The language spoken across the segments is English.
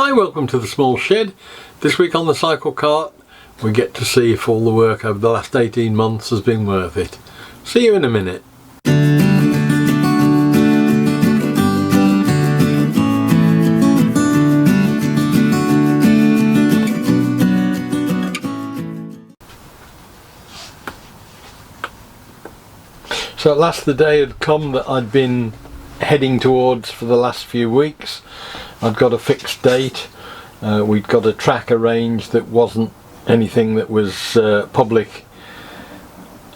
Hi, welcome to the small shed. This week on the Cyclekart we get to see if all the work over the last 18 months has been worth it. See you in a minute. So at last the day had come that I'd been heading towards for the last few weeks. I'd got a fixed date. We'd got a track arranged that wasn't anything that was a public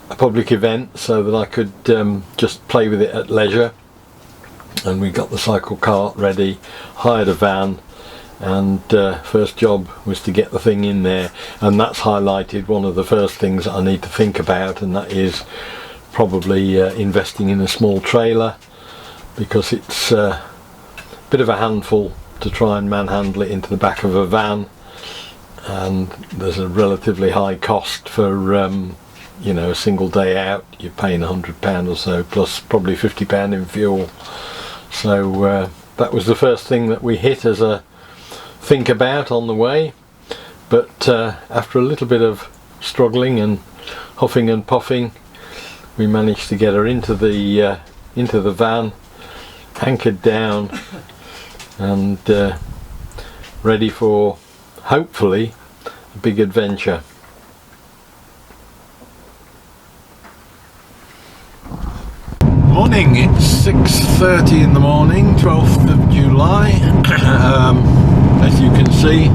event, so that I could just play with it at leisure. And we got the Cyclekart ready, hired a van, and first job was to get the thing in there. And that's highlighted one of the first things that I need to think about, and that is probably investing in a small trailer, because it's a bit of a handful to try and manhandle it into the back of a van, and there's a relatively high cost for you know, a single day out. You're paying £100 or so, plus probably £50 in fuel. So that was the first thing that we hit as a think about on the way. But after a little bit of struggling and huffing and puffing, we managed to get her into the van, anchored down, and ready for hopefully a big adventure. Morning, it's 6:30 in the morning, 12th of July. As you can see,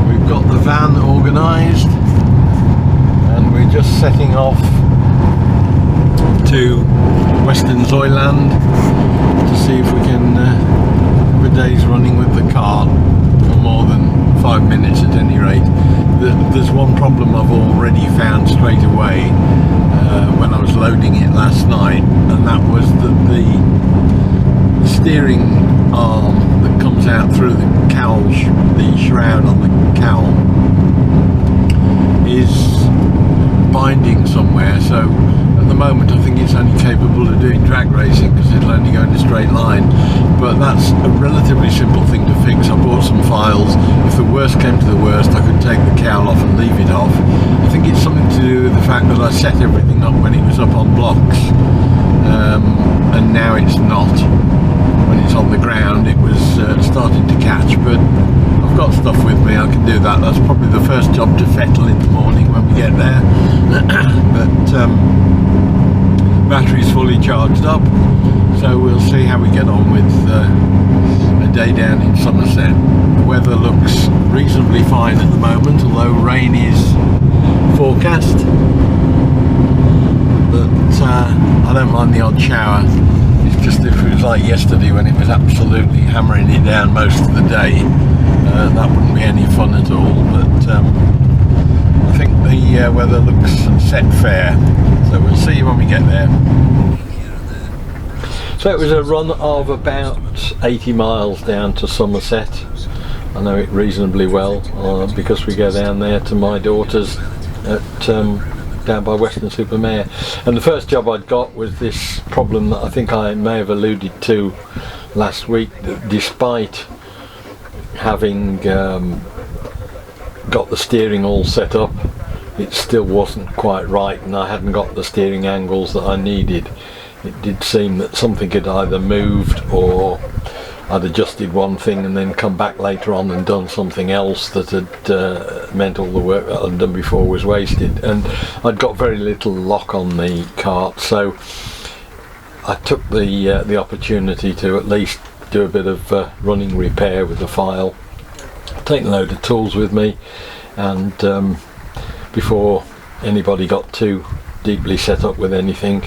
we've got the van organised and we're just setting off to Western Zoyland to see if we can have a day's running with the car for more than 5 minutes at any rate. There's one problem I've already found straight away when I was loading it last night, and that was that the steering arm that comes out through the cowl, the shroud on the cowl, is binding somewhere. So at the moment I think it's only capable of doing drag racing because it'll only go in a straight line, but that's a relatively simple thing to fix. I bought some files. If the worst came to the worst, I could take the cowl off and leave it off. I think it's something to do with the fact that I set everything up when it was up on blocks, and now it's not. When it's on the ground it was starting to catch, but I've got stuff with me, I can do that. That's probably the first job to fettle in the morning when we get there. But battery's fully charged up, so we'll see how we get on with a day down in Somerset. The weather looks reasonably fine at the moment, although rain is forecast, but I don't mind the odd shower. It's just if it was like yesterday when it was absolutely hammering it down most of the day, that wouldn't be any fun at all. But I think the weather looks set fair, so we'll see when we get there. So it was a run of about 80 miles down to Somerset. I know it reasonably well because we go down there to my daughter's at down by Weston-super-Mare. And the first job I'd got was this problem that I think I may have alluded to last week, that despite having got the steering all set up, it still wasn't quite right, and I hadn't got the steering angles that I needed. It did seem that something had either moved, or I'd adjusted one thing and then come back later on and done something else that had meant all the work that I'd done before was wasted. And I'd got very little lock on the cart, so I took the opportunity to at least do a bit of running repair with the file, take a load of tools with me, and before anybody got too deeply set up with anything,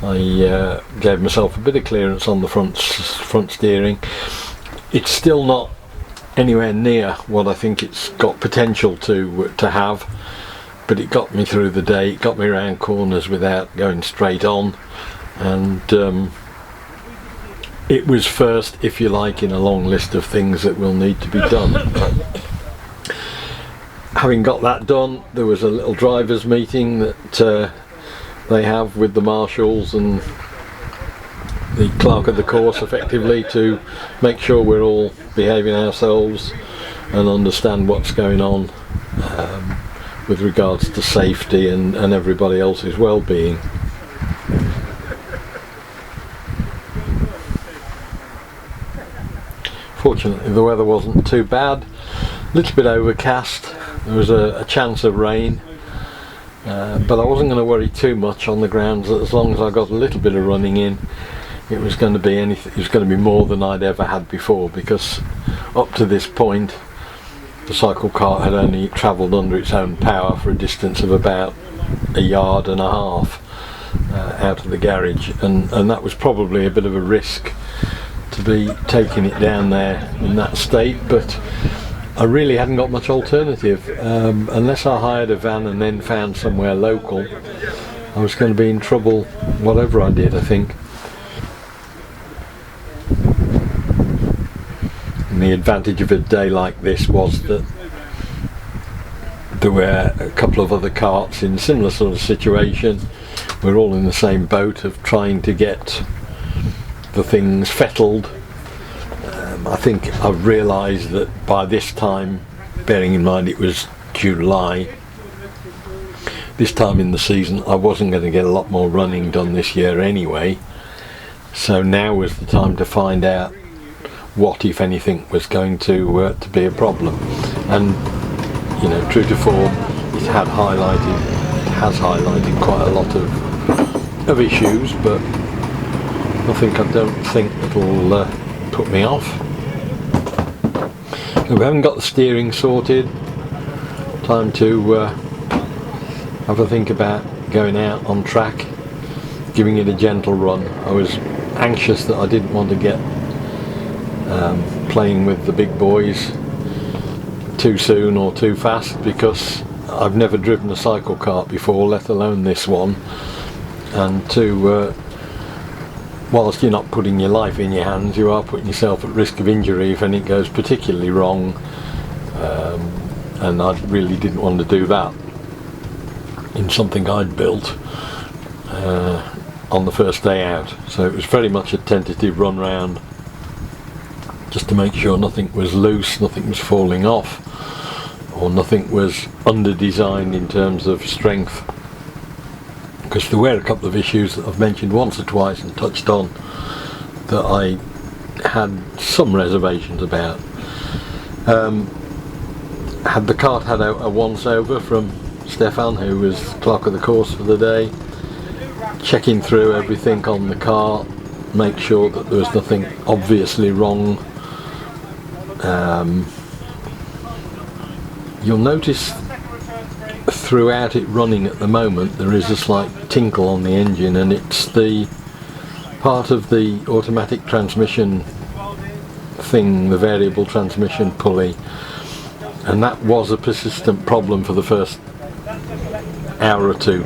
I gave myself a bit of clearance on the front steering. It's still not anywhere near what I think it's got potential to have, but it got me through the day. It got me around corners without going straight on, and it was first, if you like, in a long list of things that will need to be done. Having got that done, there was a little drivers meeting that they have with the marshals, and the clerk of the course effectively to make sure we're all behaving ourselves and understand what's going on with regards to safety and everybody else's well-being. Fortunately the weather wasn't too bad, a little bit overcast, there was a chance of rain, but I wasn't going to worry too much on the grounds that as long as I got a little bit of running in, it was going to be more than I'd ever had before, because up to this point the Cyclekart had only travelled under its own power for a distance of about 1.5 yards out of the garage, and that was probably a bit of a risk to be taking it down there in that state, but I really hadn't got much alternative. Unless I hired a van and then found somewhere local, I was going to be in trouble whatever I did, I think. And the advantage of a day like this was that there were a couple of other carts in similar sort of situation. We're all in the same boat of trying to get the things fettled. I think I've realised that by this time, bearing in mind it was July, this time in the season I wasn't going to get a lot more running done this year anyway, so now was the time to find out what, if anything, was going to be a problem. And you know, true to form, it has highlighted quite a lot of issues, but I don't think it'll put me off. So we haven't got the steering sorted. Time to have a think about going out on track, giving it a gentle run. I was anxious that I didn't want to get playing with the big boys too soon or too fast, because I've never driven a Cyclekart before, let alone this one, and whilst you're not putting your life in your hands, you are putting yourself at risk of injury if anything goes particularly wrong, and I really didn't want to do that in something I'd built on the first day out. So it was very much a tentative run round, just to make sure nothing was loose, nothing was falling off, or nothing was under-designed in terms of strength. Because there were a couple of issues that I've mentioned once or twice and touched on that I had some reservations about. Had the cart had a once-over from Stefan, who was clerk of the course for the day, checking through everything on the cart, make sure that there was nothing obviously wrong. You'll notice throughout it running at the moment there is a slight tinkle on the engine, and it's the part of the automatic transmission thing, the variable transmission pulley, and that was a persistent problem for the first hour or two,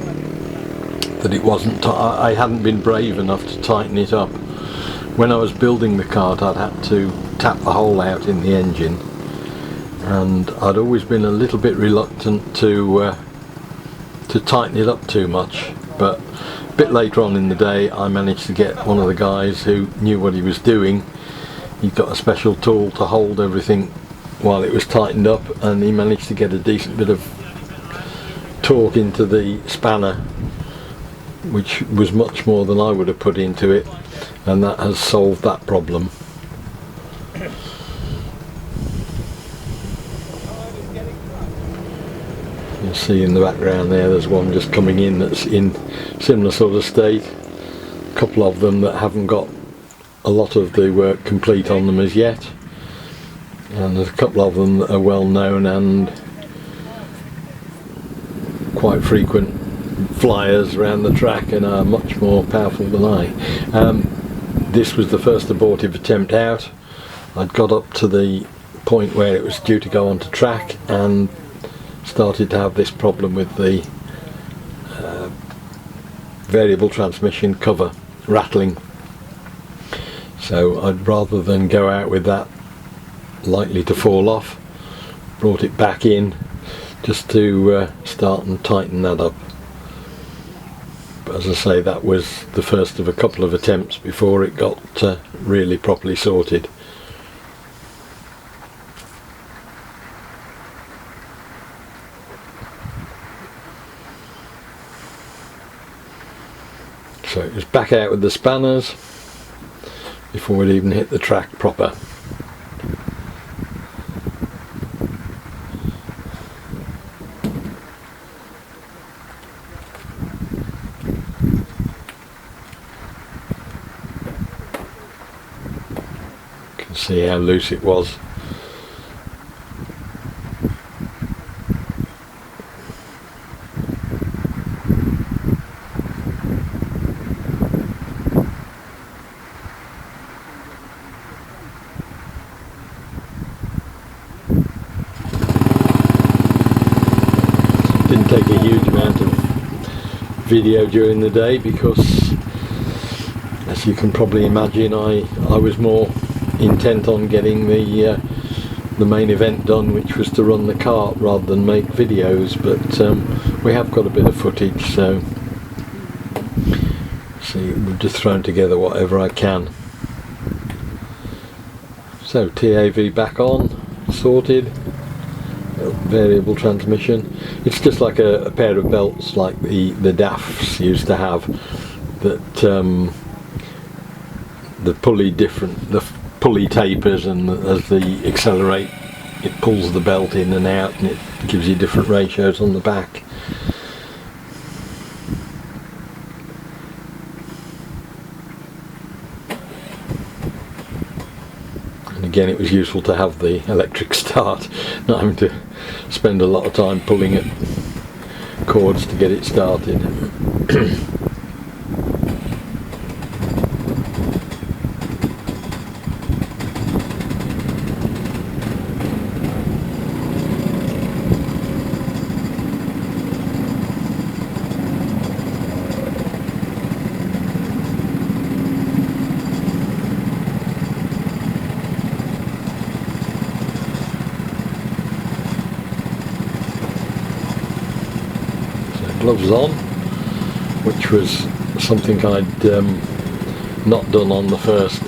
that it wasn't I hadn't been brave enough to tighten it up. When I was building the cart, I'd had to tap the hole out in the engine, and I'd always been a little bit reluctant to tighten it up too much, but a bit later on in the day I managed to get one of the guys who knew what he was doing. He'd got a special tool to hold everything while it was tightened up, and he managed to get a decent bit of torque into the spanner, which was much more than I would have put into it, and that has solved that problem. You'll see in the background there's one just coming in that's in similar sort of state. A couple of them that haven't got a lot of the work complete on them as yet, and there's a couple of them that are well known and quite frequent flyers around the track and are much more powerful than I. This was the first abortive attempt out. I'd got up to the point where it was due to go onto track and started to have this problem with the variable transmission cover rattling. So I'd, rather than go out with that likely to fall off, brought it back in just to start and tighten that up. But as I say, that was the first of a couple of attempts before it got really properly sorted. So it was back out with the spanners before we'd even hit the track proper. You can see how loose it was. Didn't take a huge amount of video during the day because, as you can probably imagine, I was more intent on getting the main event done, which was to run the kart rather than make videos. But we have got a bit of footage, so see, we've just thrown together whatever I can. So TAV back on, sorted. Variable transmission. It's just like a pair of belts like the DAFs used to have, that the pulley tapers, and as they accelerate it pulls the belt in and out, and it gives you different ratios on the back. Again, it was useful to have the electric start, not having to spend a lot of time pulling at cords to get it started. Gloves on, which was something I'd not done on the first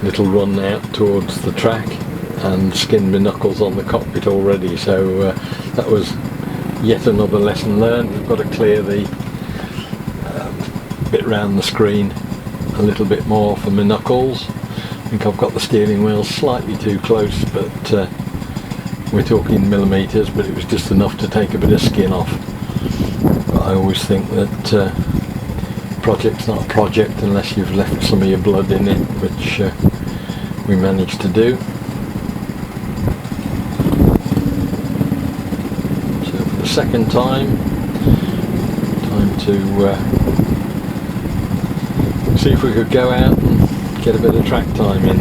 little run out towards the track, and skinned my knuckles on the cockpit already, so that was yet another lesson learned. We've got to clear the bit round the screen a little bit more for my knuckles. I think I've got the steering wheel slightly too close, but we're talking millimetres, but it was just enough to take a bit of skin off. I always think that project's not a project unless you've left some of your blood in it, which we managed to do. So for the second time to see if we could go out and get a bit of track time in.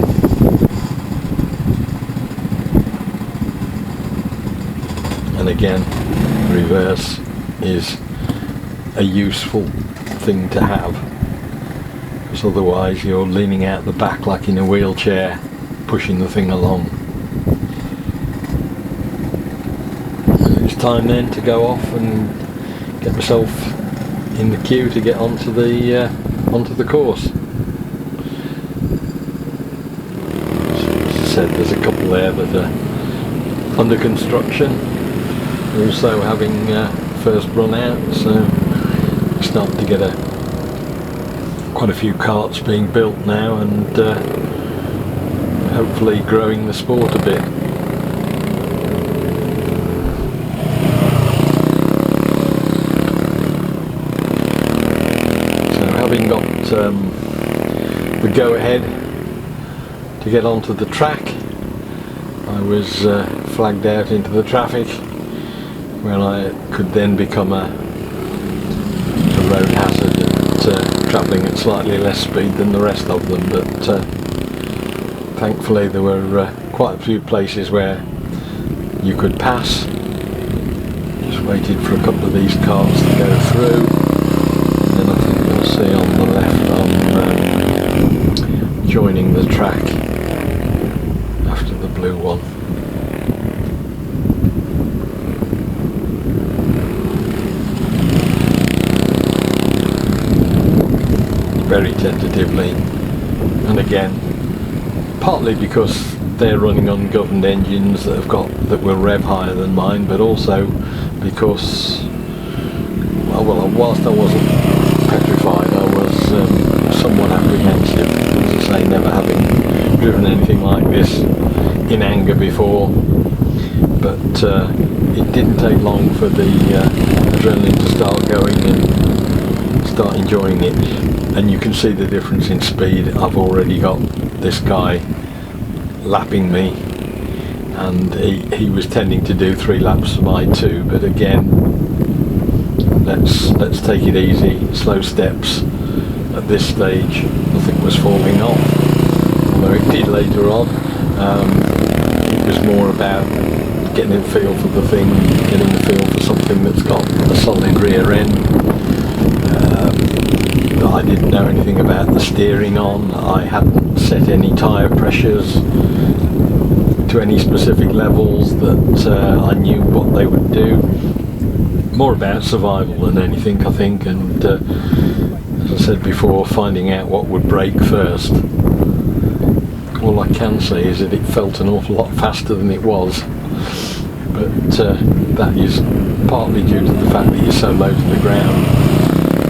And again, reverse is a useful thing to have, because otherwise you're leaning out the back like in a wheelchair pushing the thing along. And it's time then to go off and get myself in the queue to get onto the course. As I said, there's a couple there that are under construction, also having first run out, so starting to get quite a few karts being built now, and hopefully growing the sport a bit. So having got the go ahead to get onto the track, I was flagged out into the traffic, where I could then become a road hazard at travelling at slightly less speed than the rest of them. But thankfully there were quite a few places where you could pass. Just waited for a couple of these cars to go through, and then I think you'll see on the left I'm joining the track after the blue one. very tentatively, and again, partly because they're running on governed engines that will rev higher than mine, but also because, well, whilst I wasn't petrified, I was somewhat apprehensive. As I say, never having driven anything like this in anger before. But it didn't take long for the adrenaline to start going and start enjoying it. And you can see the difference in speed. I've already got this guy lapping me, and he was tending to do 3 laps for my 2, but again, let's take it easy, slow steps. At this stage nothing was falling off, although it did later on. It was more about getting a feel for the thing, getting a feel for something that's got a solid rear end. I didn't know anything about the steering on. I hadn't set any tyre pressures to any specific levels that I knew what they would do. More about survival than anything, I think, and as I said before, finding out what would break first. All I can say is that it felt an awful lot faster than it was, but that is partly due to the fact that you're so low to the ground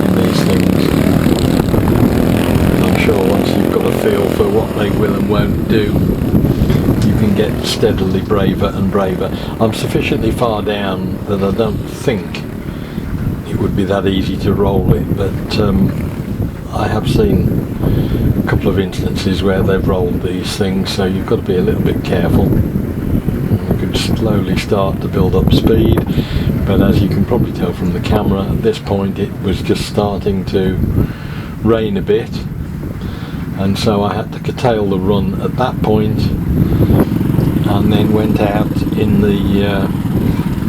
in these things. I'm sure once you've got a feel for what they will and won't do, you can get steadily braver and braver. I'm sufficiently far down that I don't think it would be that easy to roll it, but I have seen a couple of instances where they've rolled these things, so you've got to be a little bit careful. You could slowly start to build up speed, but as you can probably tell from the camera, at this point it was just starting to rain a bit, and so I had to curtail the run at that point, and then went out in the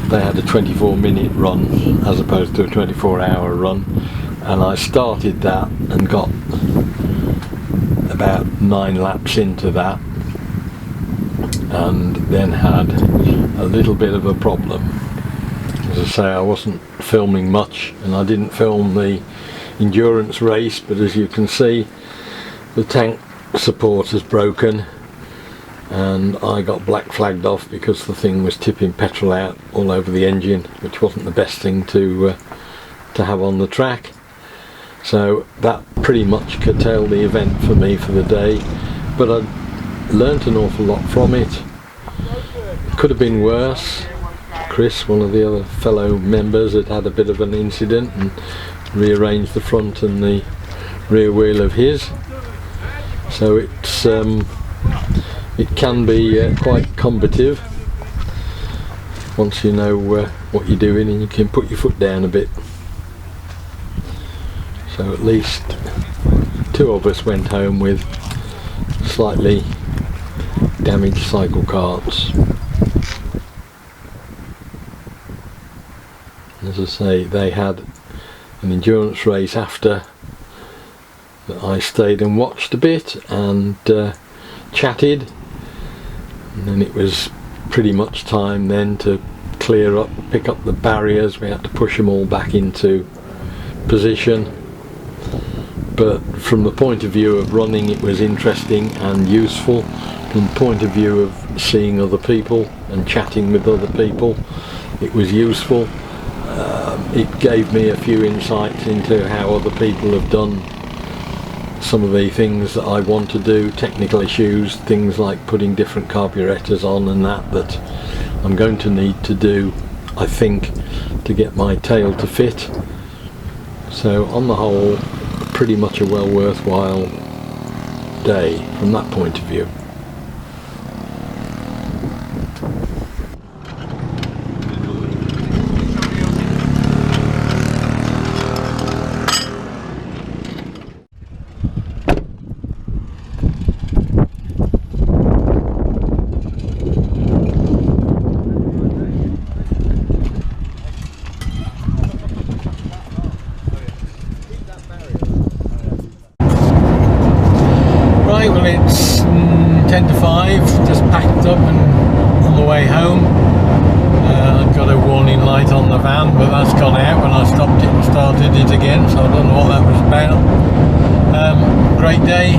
they had a 24-minute run as opposed to a 24-hour run, and I started that and got about 9 laps into that, and then had a little bit of a problem. As I say, I wasn't filming much, and I didn't film the endurance race, but as you can see, the tank support has broken, and I got black flagged off because the thing was tipping petrol out all over the engine, which wasn't the best thing to have on the track. So that pretty much curtailed the event for me for the day, but I learnt an awful lot from it. It could have been worse. Chris, one of the other fellow members, had a bit of an incident and rearranged the front and the rear wheel of his. So it's it can be quite combative once you know what you're doing, and you can put your foot down a bit. So at least 2 of us went home with slightly damaged cycle carts. As I say, they had an endurance race after that I stayed and watched a bit and chatted, and then it was pretty much time then to clear up, pick up the barriers. We had to push them all back into position, but from the point of view of running, it was interesting and useful. From the point of view of seeing other people and chatting with other people, it was useful. It gave me a few insights into how other people have done some of the things that I want to do, technical issues, things like putting different carburetors on and that I'm going to need to do, I think, to get my tail to fit. So on the whole, pretty much a well worthwhile day from that point of view. Well, it's 10 to 5, just packed up and on the way home. I've got a warning light on the van, but that's gone out when I stopped it and started it again, so I don't know what that was about. Great day,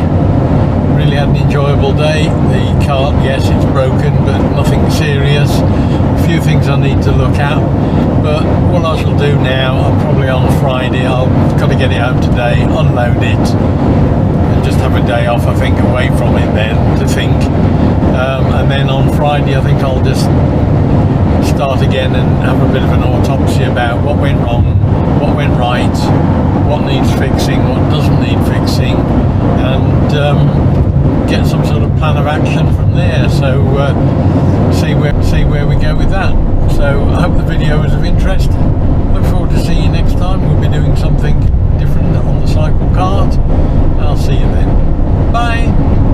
really had an enjoyable day. The cart, yes, it's broken, but nothing serious. A few things I need to look at, but what I shall do now, I'm probably on Friday, I've got to get it home today, unload it, and just have a day off, I think, away from it then, to think. And then on Friday I think I'll just start again and have a bit of an autopsy about what went wrong, what went right, what needs fixing, what doesn't need fixing, and get some sort of plan of action from there. So see where we go with that. So I hope the video was of interest. Look forward to seeing you next time. We'll be doing something different on the Cyclekart. I'll see you then. Bye.